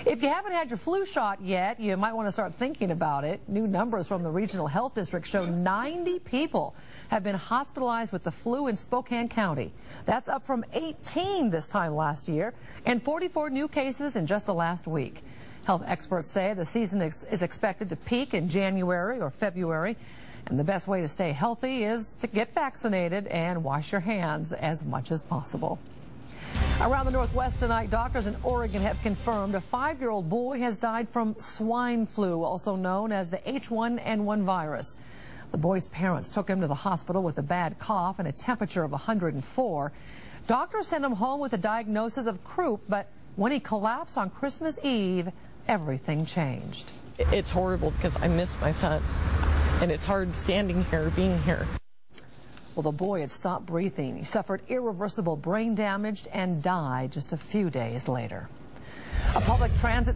If you haven't had your flu shot yet, you might want to start thinking about it. New numbers from the Regional Health District show 90 people have been hospitalized with the flu in Spokane County. That's up from 18 this time last year and 44 new cases in just the last week. Health experts say the season is expected to peak in January or February, and the best way to stay healthy is to get vaccinated and wash your hands as much as possible. Around the Northwest tonight, doctors in Oregon have confirmed a 5-year-old boy has died from swine flu, also known as the H1N1 virus. The boy's parents took him to the hospital with a bad cough and a temperature of 104. Doctors sent him home with a diagnosis of croup, but when he collapsed on Christmas Eve, everything changed. It's horrible because I miss my son, and it's hard standing here, being here. Well, the boy had stopped breathing. He suffered irreversible brain damage and died just a few days later. A public transit